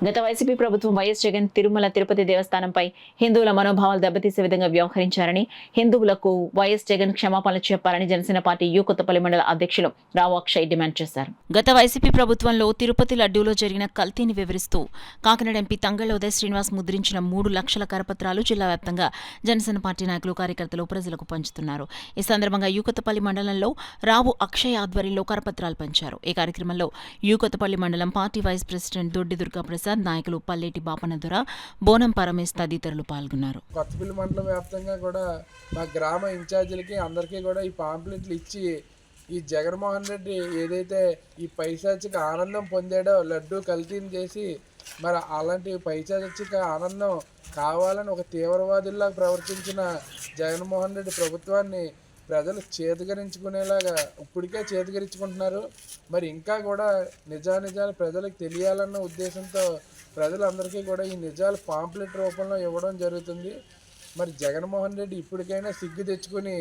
గత వైసీపీ ప్రభుత్వం వైఎస్ జగన్ తిరుమల తిరుపతి దేవస్థానంపై హిందువుల మనోభావాలు దెబ్బతీసే విధంగా వ్యవహరించారని, హిందువులకు వైఎస్ జగన్ క్షమాపణలు చెప్పాలని జనసేన పార్టీ కొత్తపల్లి మండల అధ్యక్షులు రావు అక్షయ్ డిమాండ్ చేశారు. గత వైసీపీ ప్రభుత్వంలో తిరుపతి లడ్డూలో జరిగిన కల్తీని వివరిస్తూ కాకినాడ ఎంపీ తంగళ్ల ఉదయ్ శ్రీనివాస్ ముద్రించిన 3 లక్షల కరపత్రాలు జిల్లా వ్యాప్తంగా జనసేన పార్టీ నాయకులు, కార్యకర్తలు ప్రజలకు పంచుతున్నారు. ఈ సందర్భంగా కొత్తపల్లి మండలంలో రావు అక్షయ్ ఆధ్వర్యంలో కరపత్రాలు పంచారు. ఈ కార్యక్రమంలో కొత్తపల్లి మండలం పార్టీ వైస్ ప్రెసిడెంట్ దొడ్డి దుర్గా ప్రసాద్, నాయకులు పల్లెటి బాపనదుర, బోనం పరమేశ్ తదితరులు పాల్గొన్నారు. కొత్తపల్లి మండలం వ్యాప్తంగా కూడా మా గ్రామ ఇన్ఛార్జీలకి అందరికీ కూడా ఈ పాంప్లెట్లు ఇచ్చి, ఈ జగన్మోహన్ రెడ్డి ఏదైతే ఈ పైశాచిక ఆనందం పొందాడో లడ్డూ కల్తీని చేసి, మరి అలాంటి పైశాచిక ఆనందం కావాలని ఒక తీవ్రవాదుల్లా ప్రవర్తించిన జగన్మోహన్ రెడ్డి ప్రభుత్వాన్ని ప్రజలు చేతకరించుకునేలాగా ఇప్పటికే చేతకరించుకుంటున్నారు. మరి ఇంకా కూడా నిజాలు ప్రజలకు తెలియాలన్న ఉద్దేశంతో ప్రజలందరికీ కూడా ఈ నిజాలు పాంప్లెట్ రూపంలో ఇవ్వడం జరుగుతుంది. మరి జగన్మోహన్ రెడ్డి ఇప్పటికైనా సిగ్గు తెచ్చుకొని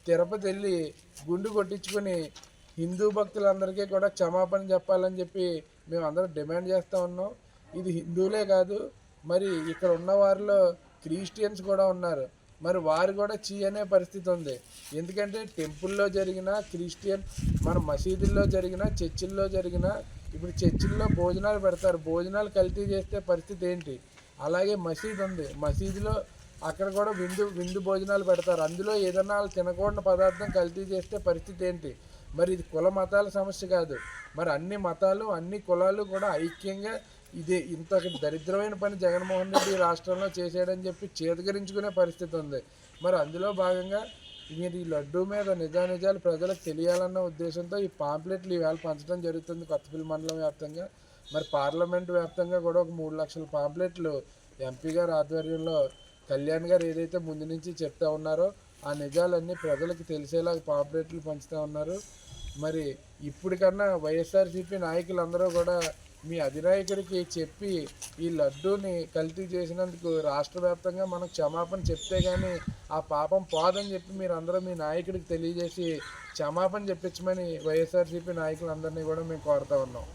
తిరుపతి వెళ్ళి గుండు కొట్టించుకొని హిందూ భక్తులందరికీ కూడా క్షమాపణ చెప్పాలని చెప్పి మేము అందరం డిమాండ్ చేస్తూ ఉన్నాం. ఇది హిందువులే కాదు, మరి ఇక్కడ ఉన్న వారిలో క్రిస్టియన్స్ కూడా ఉన్నారు. మరి వారు కూడా అనే పరిస్థితి ఉంది. ఎందుకంటే టెంపుల్లో జరిగిన క్రిస్టియన్, మన మసీదుల్లో జరిగిన, చర్చిల్లో జరిగిన, ఇప్పుడు చర్చిల్లో భోజనాలు పెడతారు, భోజనాలు కల్తీ చేస్తే పరిస్థితి ఏంటి? అలాగే మసీదు ఉంది, మసీదులో అక్కడ కూడా విందు భోజనాలు పెడతారు, అందులో ఏదన్నా వాళ్ళు తినకూడని పదార్థం కల్తీ చేస్తే పరిస్థితి ఏంటి? మరి ఇది కుల మతాల సమస్య కాదు. మరి అన్ని మతాలు, అన్ని కులాలు కూడా ఐక్యంగా ఇదే ఇంత దరిద్రమైన పని జగన్మోహన్ రెడ్డి రాష్ట్రంలో చేశాడని చెప్పి చేతకరించుకునే పరిస్థితి ఉంది. మరి అందులో భాగంగా మీరు ఈ లడ్డూ మీద నిజాలు ప్రజలకు తెలియాలన్న ఉద్దేశంతో ఈ పాంప్లెట్లు ఈవేళ పంచడం జరుగుతుంది కొత్తపల్లి మండలం వ్యాప్తంగా. మరి పార్లమెంటు వ్యాప్తంగా కూడా ఒక 3 లక్షల పాంప్లెట్లు ఎంపీ గారి ఆధ్వర్యంలో కళ్యాణ్ గారు ఏదైతే ముందు నుంచి చెప్తా ఉన్నారో ఆ నిజాలన్నీ ప్రజలకు తెలిసేలాగా పాంప్లెట్లు పంచుతూ ఉన్నారు. మరి ఇప్పటికన్నా వైఎస్ఆర్సీపీ నాయకులందరూ కూడా మీ అధినాయకుడికి చెప్పి ఈ లడ్డూని కల్తీ చేసినందుకు రాష్ట్ర వ్యాప్తంగా మనం క్షమాపణ చెప్తే కానీ ఆ పాపం పోదని చెప్పి మీరు అందరూ మీ నాయకుడికి తెలియజేసి క్షమాపణ చెప్పించమని వైఎస్ఆర్సీపీ నాయకులందరినీ కూడా మేము కోరుతా ఉన్నాం.